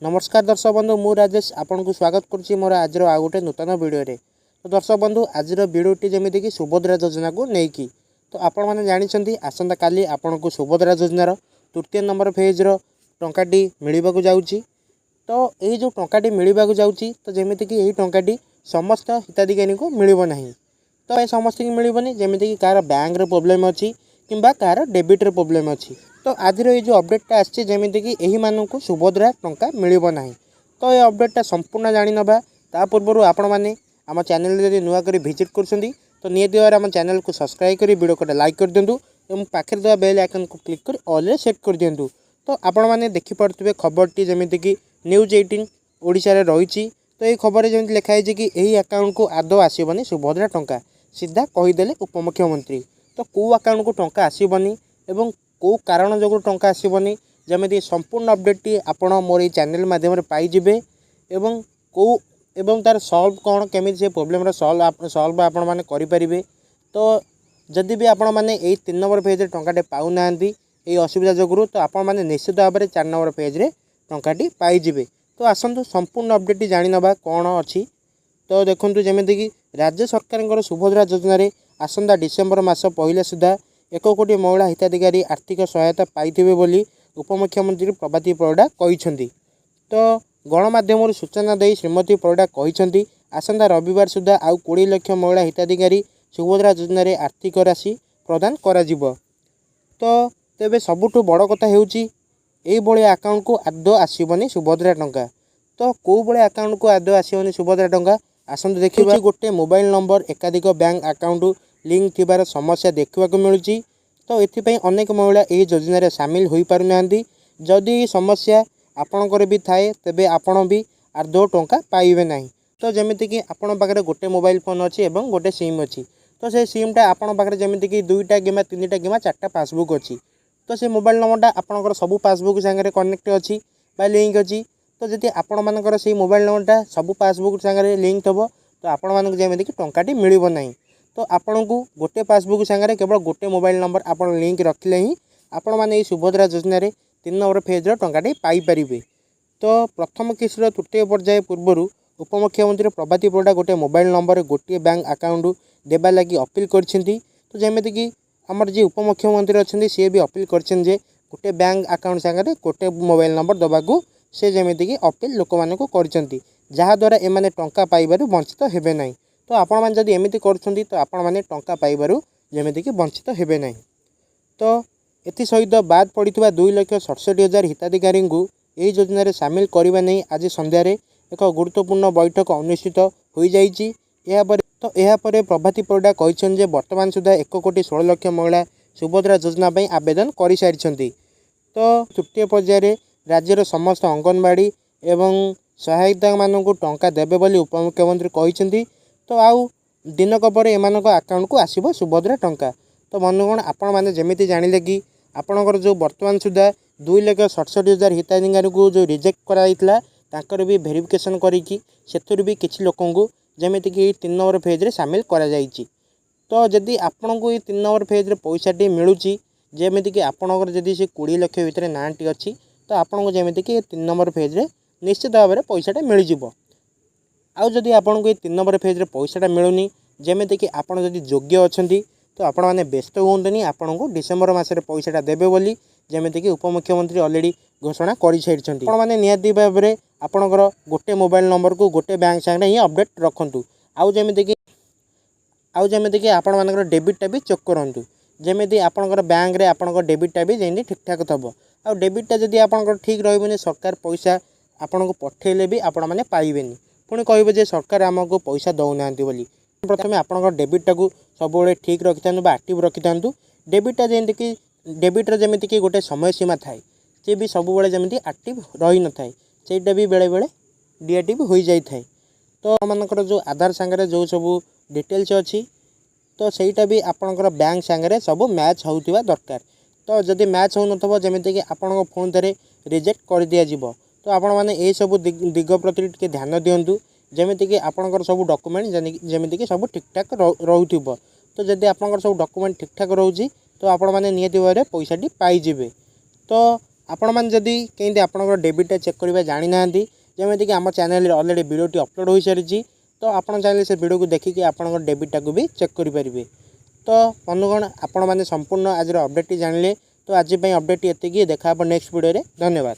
नमस्कार दर्शक बंधु मु राजेश आपन को स्वागत करुच्ची मोर आज आउ गोटे नूतन वीडियो रे। तो दर्शक बंधु आज वीडियोटी जमीती कि सुभद्रा योजना को लेकिन तो आपण मैंने जानते आसंता काली आपन को सुभद्रा योजनार तृतीय नंबर फेज टंकाटी मिलवाक जाऊँगी। तो यही जो टंकाटी मिलवाक जाऊँगी तो जमीती कि यही टंकाटी समस्त हिताधिकारी को मिलना ना। तो ये समस्त की मिलनी जमीती कि कार बैंक प्रोब्लेम अच्छी कि कार डेबिट प्रोब्लेम अच्छी। तो आज ये जो अपडेटा आसी जमीती कि यही मानक सुभद्रा टंका मिलना। तो ये अपडेटा संपूर्ण जानी नवा ता पूर्व आपण मैंने आम चैनल जब नुआ कर भिजिट कर तो निहती भाव आम चैनल को सब्सक्राइब कर वीडियो को लाइक कर दिंतु और पाखे देवा बेल आइकन को क्लिक कर ऑल रे सेट कर दिंतु। तो आपण मैंने देखिपे खबरटी जमीती कि न्यूज 18 ओडिशा रे रही। तो ये खबर जमी लिखाई कि यही अकाउंट को आदौ आसबनी सुभद्रा टंका सीधा कहीदे उपमुख्यमंत्री। तो कौ अकाउंट को टंका आसबनी एवं कौ कारण जो टंका आसबनी जमी संपूर्ण अपडेट आपण मोर चैनल माध्यम पाइबे एवं कौ एवं तार सल्व कौन केमी से प्रोब्लेम सल्व आपण मैंने करें। तो जदि भी आपण मैंने यही 3 नंबर पेज टंकाटे पाऊना ये असुविधा जो तो आपण मैंने निश्चित भाव में 4 नंबर पेज टंकाटी पाइबे। तो आसतु संपूर्ण अपडेट जानी नवा कौन अच्छी। तो देखो जमीती कि राज्य सरकार सुभद्रा योजन आसंता डिसेम्बर मास पहले सुधा 1 कोटी महिला हिताधिकारी आर्थिक सहायता पाइथिबे बोली उपमुख्यमंत्री प्रभाती परिडा कहिसेंती। तो गणमाध्यम सूचना दे श्रीमती परिडा कहिसेंती आसंता रविवार सुधा आउ 20 लाख महिला हिताधिकारी सुभद्रा योजन आर्थिक राशि प्रदान कराजिबो। तो तेबे सबुठु बड़ कथा हेउची एई भली अकाउंट को आदौ आसीबनी सुभद्रा टंका। तो कौ भली अकाउंट को आदौ आसीबनी सुभद्रा टंका आसंतु देखिबा। गोटे मोबाइल नंबर एकाधिक बैंक अकाउंट लिंक थिबार समस्या देखा मिलूँ। तो ये अनेक महिला यही योजन सामिल हो पार ना। जदि ये समस्या आपणकर भी थाए तेबे आपण भी आदौ टंका पाइबे ना। तो जमीती कि आपण पाखे गोटे मोबाइल फोन अच्छी और गोटे सिम अच्छी। तो से सिमटा आपण पाखे जमीती कि 2टा किंवा 3टा किंवा 4टा पासबुक अच्छी। तो से मोबाइल नंबरटा आपणकर सब पासबुक सांगे कनेक्ट अच्छी बा लिंक अच्छी। तो जदि आपण मानकर से मोबाइल नंबरटा सब पासबुक सांगे लिंक थब तो आपण मानक जमीती कि टंकाटी मिलबो नाही। तो आपण को गोटे पासबुक सांगे केवल गोटे मोबाइल नंबर आप लिंक रखिले ही आपण मैंने सुभद्रा योजन 3 नंबर फेज टंकाटी पाइपर। तो प्रथम किस्तर तृतीय पर्याय पूर्वर उपमुख्यमंत्री प्रभाती परिडा गोटे मोबाइल नंबर गोटे बैंक अकाउंट देवा लगी अपील करछिंती। तो जमीती कि आमर जी उपमुख्यमंत्री अच्छा सी भी अपील करछन जे गोटे बैंक अकाउंट सांगे गोटे मोबाइल नंबर दबाकू से जमीती कि अपील लोक मानक करछंती जहाद्वारा एमाने टंका पाइबारु वंचित हेबे नाही। तो आपण मैंने जदि एमती करछंती तो आपण मैंने टंका पाइबारु जमीती कि वंचित हेबे नाही। तो एथि सहित बाद पड़िथिबा 2,67,000 हिताधिकारी को यही योजन सामिल करने नहीं आज संध्यार एक गुरुत्वपूर्ण बैठक अनुष्ठित हो जाइए। यापर प्रभाती परिडा कहछन जे वर्तमान सुधा 1 कोटी 16 लाख महिला सुभद्रा योजना आवेदन कर सारी। तो तृतीय पर्यायर राज्यर समस्त अंगनवाड़ी एवं सहायता मानक टंका देवे बोली उपमुख्यमंत्री कहछंती। तो आउ दिनक पर एमानक अकाउंट को आसीबो सुभद्रा टंका। तो बंधुगण आपण मैंने जमीती जानिले कि आपणकर जो वर्तमान सुधा 2,67,000 हिताधिकारी को जो रिजेक्ट कराइला ताकर भी वेरिफिकेशन करिकी सेथुर भी किछि लोकन को जमीती कि 3 नंबर फेज रे सामिल करा जाइछि। तो जदि आपण को 3 नंबर फेज रे पैसाटी मिलूची जमीती कि आपणकर जदि से 20 लाख भितर नाटी अच्छी तो आपण को जमीती कि 3 नंबर फेज रे निश्चित भाव में पैसाटा मिल जिवो। आउ जदि आपण को 3 नंबर फेज रे पैसाटा मिलूनी जमीती कि आपण जदि योग्य अछंती तो आपण मैंने व्यस्त हुंतनी आपण को डिसेम्बर मासरे पैसाटा देबे बोली जमीती कि उपमुख्यमंत्री ऑलरेडी घोषणा कर सारी। आपण मैंने निहाती भाव में आपणकर गोटे मोबाइल नंबर को गोटे बैंक सांगे ही अपडेट रखंतु। आउ जमीती कि आपण मानकर डेबिटा भी चेक करंतु जमीती आपणकर बैंक रे आपणकर डेबिटा भी जेंती ठीक ठाक थबो। आउ डेबिटा जदि आपणकर ठीक रहबनी सरकार पैसा आपण को पठेले भी आपण माने पाइबेनी पुणी कहबे जे सरकार आमको पैसा दौनांती बोली। प्रथमे आपणकर डेबिटा को सब ठीक रखि था एक्टिव रखि था। डेबिटा जमीती कि डेबिटर जमीती कि गोटे समय सीमा थाए सी भी सब जमीती एक्टिव रही न थाए सेटा भी बेले बेले डिएक्टिव हो जाए। तो मानकर जो आधार सांगे जो सब डिटेल्स अच्छी तो सहीटा भी आपणकर बैंक सांगे सब मैच होउथिबा दरकार। तो जदि मैच हो नथबो जमीती कि आपण फोन थे रिजेक्ट कर दिया जिवो। तो आपण माने ए सब दिग प्रति टिके ध्यान दियंतु जमीती कि आपणकर सब डॉक्यूमेंट जमीती कि सब ठीक ठाक रहउथिबो। तो जदि आपणकर सब डॉक्यूमेंट ठीक ठाक रहउची तो आपण माने नियति भाव में पैसाटी पाइजिबे। तो ଆପଣମାନେ ଯଦି କେମିତି ଆପଣଙ୍କର ଡେବିଟ୍ଟା ଚେକ୍ କରିବା ଜାଣିନାହାନ୍ତି, ଯେମିତିକି ଆମ ଚ୍ୟାନେଲରେ ଅଲରେଡ଼ି ଭିଡ଼ିଓଟି ଅପଲୋଡ଼ ହୋଇସାରିଛି, ତ ଆପଣ ଚାହିଁଲେ ସେ ଭିଡ଼ିଓକୁ ଦେଖିକି ଆପଣଙ୍କର ଡେବିଟ୍ଟାକୁ ବି ଚେକ୍ କରିପାରିବେ। ତ ବନ୍ଧୁଗଣ, ଆପଣମାନେ ସମ୍ପୂର୍ଣ୍ଣ ଆଜିର ଅପଡ଼େଟ୍ଟି ଜାଣିଲେ। ତ ଆଜି ପାଇଁ ଅପଡ଼େଟ୍ଟି ଏତିକି। ଦେଖା ହେବ ନେକ୍ସଟ ଭିଡ଼ିଓରେ। ଧନ୍ୟବାଦ।